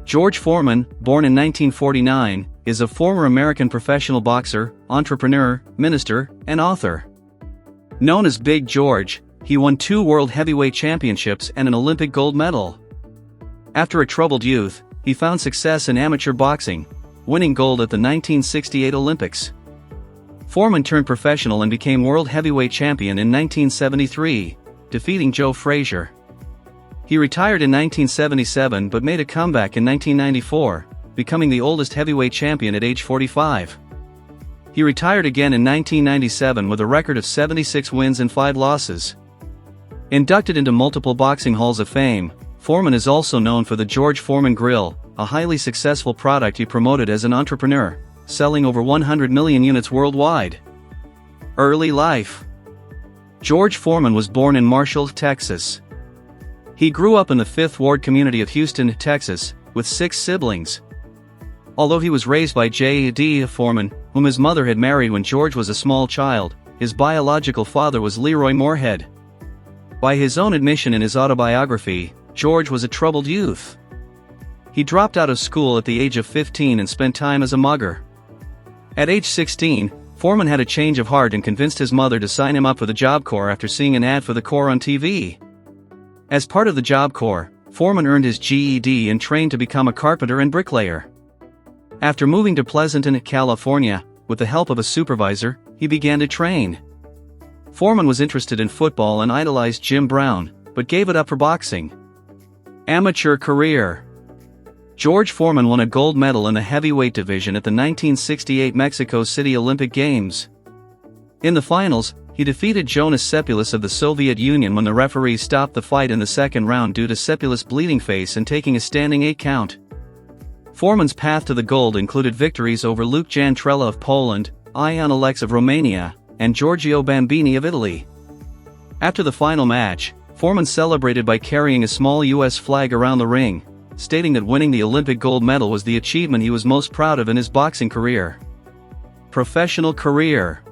George Foreman, born in 1949, is a former American professional boxer, entrepreneur, minister, and author. Known as Big George, he won 2 World Heavyweight Championships and an Olympic gold medal. After a troubled youth, he found success in amateur boxing, winning gold at the 1968 Olympics. Foreman turned professional and became World Heavyweight Champion in 1973, defeating Joe Frazier. He retired in 1977 but made a comeback in 1994, becoming the oldest heavyweight champion at age 45. He retired again in 1997 with a record of 76 wins and 5 losses. Inducted into multiple boxing halls of fame, Foreman is also known for the George Foreman Grill, a highly successful product he promoted as an entrepreneur, selling over 100 million units worldwide. Early life. George Foreman was born in Marshall, Texas. He grew up in the 5th Ward community of Houston, Texas, with 6 siblings. Although he was raised by J.D. Foreman, whom his mother had married when George was a small child, his biological father was Leroy Moorehead. By his own admission in his autobiography, George was a troubled youth. He dropped out of school at the age of 15 and spent time as a mugger. At age 16, Foreman had a change of heart and convinced his mother to sign him up for the Job Corps after seeing an ad for the Corps on TV. As part of the Job Corps, Foreman earned his GED and trained to become a carpenter and bricklayer. After moving to Pleasanton, California, with the help of a supervisor, he began to train. Foreman was interested in football and idolized Jim Brown, but gave it up for boxing. Amateur career. George Foreman won a gold medal in the heavyweight division at the 1968 Mexico City Olympic Games. In the finals, he defeated Jonas Sepulus of the Soviet Union when the referees stopped the fight in the second round due to Sepulus' bleeding face and taking a standing 8 count. Foreman's path to the gold included victories over Luke Jantrella of Poland, Ion Alex of Romania, and Giorgio Bambini of Italy. After the final match, Foreman celebrated by carrying a small U.S. flag around the ring, stating that winning the Olympic gold medal was the achievement he was most proud of in his boxing career. Professional career.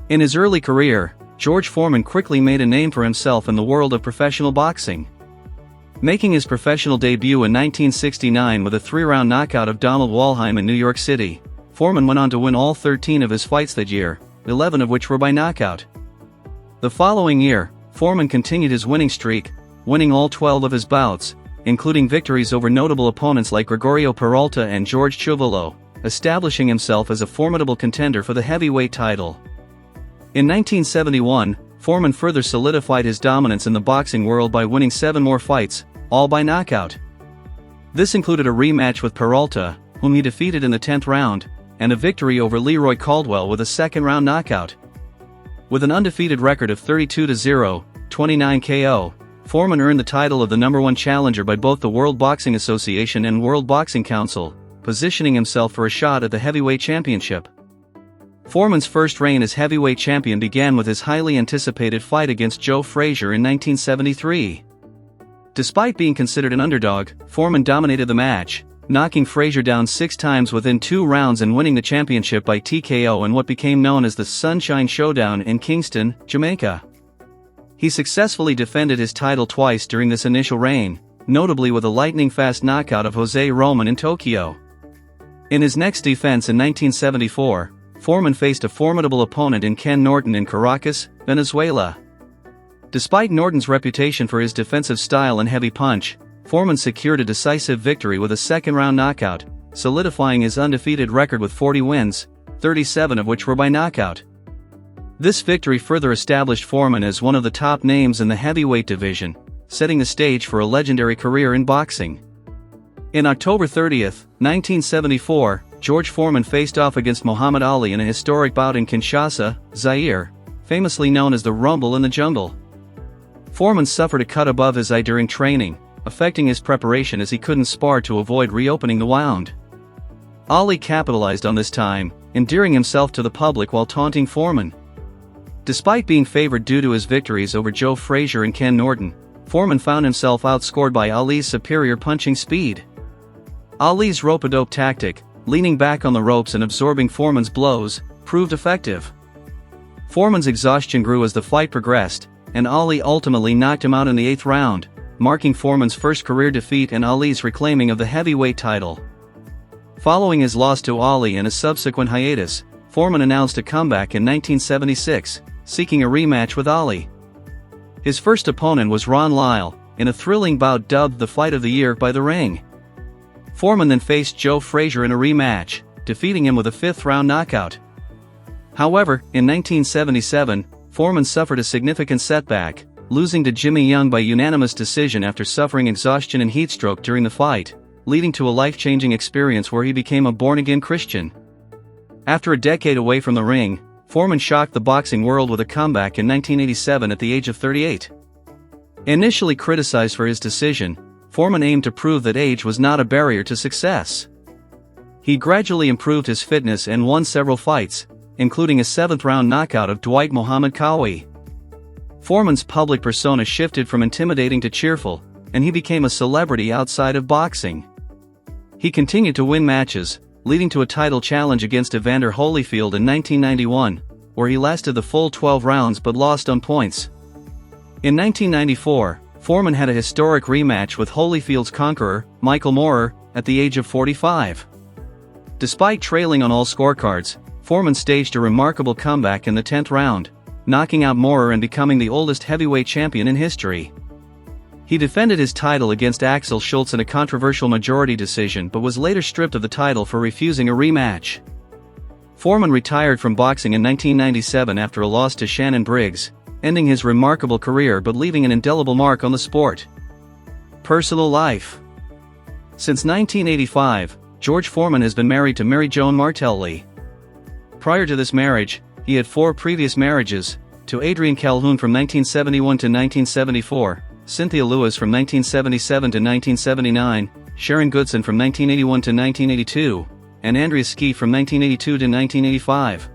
In his early career, George Foreman quickly made a name for himself in the world of professional boxing. Making his professional debut in 1969 with a 3-round knockout of Donald Walheim in New York City, Foreman went on to win all 13 of his fights that year, 11 of which were by knockout. The following year, Foreman continued his winning streak, winning all 12 of his bouts, including victories over notable opponents like Gregorio Peralta and George Chuvalo, establishing himself as a formidable contender for the heavyweight title. In 1971, Foreman further solidified his dominance in the boxing world by winning 7 more fights, all by knockout. This included a rematch with Peralta, whom he defeated in the 10th round, and a victory over Leroy Caldwell with a second-round knockout. With an undefeated record of 32-0, 29 KO, Foreman earned the title of the #1 challenger by both the World Boxing Association and World Boxing Council, positioning himself for a shot at the heavyweight championship. Foreman's first reign as heavyweight champion began with his highly anticipated fight against Joe Frazier in 1973. Despite being considered an underdog, Foreman dominated the match, knocking Frazier down 6 times within 2 rounds and winning the championship by TKO in what became known as the Sunshine Showdown in Kingston, Jamaica. He successfully defended his title twice during this initial reign, notably with a lightning-fast knockout of Jose Roman in Tokyo. In his next defense in 1974, Foreman faced a formidable opponent in Ken Norton in Caracas, Venezuela. Despite Norton's reputation for his defensive style and heavy punch, Foreman secured a decisive victory with a second-round knockout, solidifying his undefeated record with 40 wins, 37 of which were by knockout. This victory further established Foreman as one of the top names in the heavyweight division, setting the stage for a legendary career in boxing. In October 30, 1974, George Foreman faced off against Muhammad Ali in a historic bout in Kinshasa, Zaire, famously known as the Rumble in the Jungle. Foreman suffered a cut above his eye during training, affecting his preparation as he couldn't spar to avoid reopening the wound. Ali capitalized on this time, endearing himself to the public while taunting Foreman. Despite being favored due to his victories over Joe Frazier and Ken Norton, Foreman found himself outscored by Ali's superior punching speed. Ali's rope-a-dope tactic, leaning back on the ropes and absorbing Foreman's blows, proved effective. Foreman's exhaustion grew as the fight progressed, and Ali ultimately knocked him out in the 8th round, marking Foreman's first career defeat and Ali's reclaiming of the heavyweight title. Following his loss to Ali and a subsequent hiatus, Foreman announced a comeback in 1976, seeking a rematch with Ali. His first opponent was Ron Lyle, in a thrilling bout dubbed the Fight of the Year by The Ring. Foreman then faced Joe Frazier in a rematch, defeating him with a fifth-round knockout. However, in 1977, Foreman suffered a significant setback, losing to Jimmy Young by unanimous decision after suffering exhaustion and heatstroke during the fight, leading to a life-changing experience where he became a born-again Christian. After a decade away from the ring, Foreman shocked the boxing world with a comeback in 1987 at the age of 38. Initially criticized for his decision, Foreman aimed to prove that age was not a barrier to success. He gradually improved his fitness and won several fights, including a seventh-round knockout of Dwight Muhammad Qawi. Foreman's public persona shifted from intimidating to cheerful, and he became a celebrity outside of boxing. He continued to win matches, leading to a title challenge against Evander Holyfield in 1991, where he lasted the full 12 rounds but lost on points. In 1994, Foreman had a historic rematch with Holyfield's conqueror, Michael Moorer, at the age of 45. Despite trailing on all scorecards, Foreman staged a remarkable comeback in the 10th round, knocking out Moorer and becoming the oldest heavyweight champion in history. He defended his title against Axel Schultz in a controversial majority decision but was later stripped of the title for refusing a rematch. Foreman retired from boxing in 1997 after a loss to Shannon Briggs, ending his remarkable career but leaving an indelible mark on the sport. Personal life. Since 1985, George Foreman has been married to Mary Joan Martelli. Prior to this marriage, he had 4 previous marriages, to Adrienne Calhoun from 1971 to 1974, Cynthia Lewis from 1977 to 1979, Sharon Goodson from 1981 to 1982, and Andrea Ski from 1982 to 1985.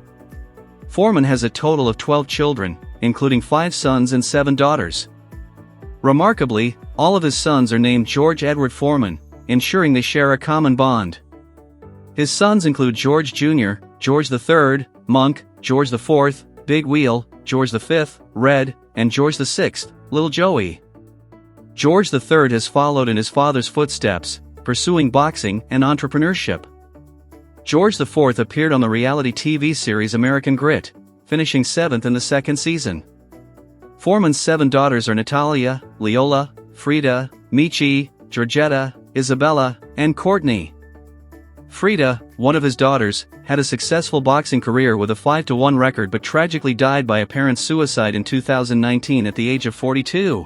Foreman has a total of 12 children, including 5 sons and 7 daughters. Remarkably, all of his sons are named George Edward Foreman, ensuring they share a common bond. His sons include George Jr., George III, Monk, George IV, Big Wheel, George V, Red, and George VI, Little Joey. George III has followed in his father's footsteps, pursuing boxing and entrepreneurship. George IV appeared on the reality TV series American Grit, finishing 7th in the 2nd season. Foreman's 7 daughters are Natalia, Leola, Frida, Michi, Georgetta, Isabella, and Courtney. Frida, one of his daughters, had a successful boxing career with a 5-1 record but tragically died by apparent suicide in 2019 at the age of 42.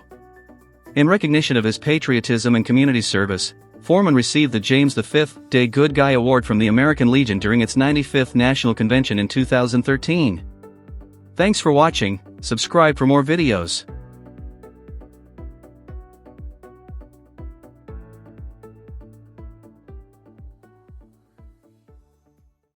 In recognition of his patriotism and community service, Foreman received the James V. Day Good Guy Award from the American Legion during its 95th National Convention in 2013. Thanks for watching, subscribe for more videos.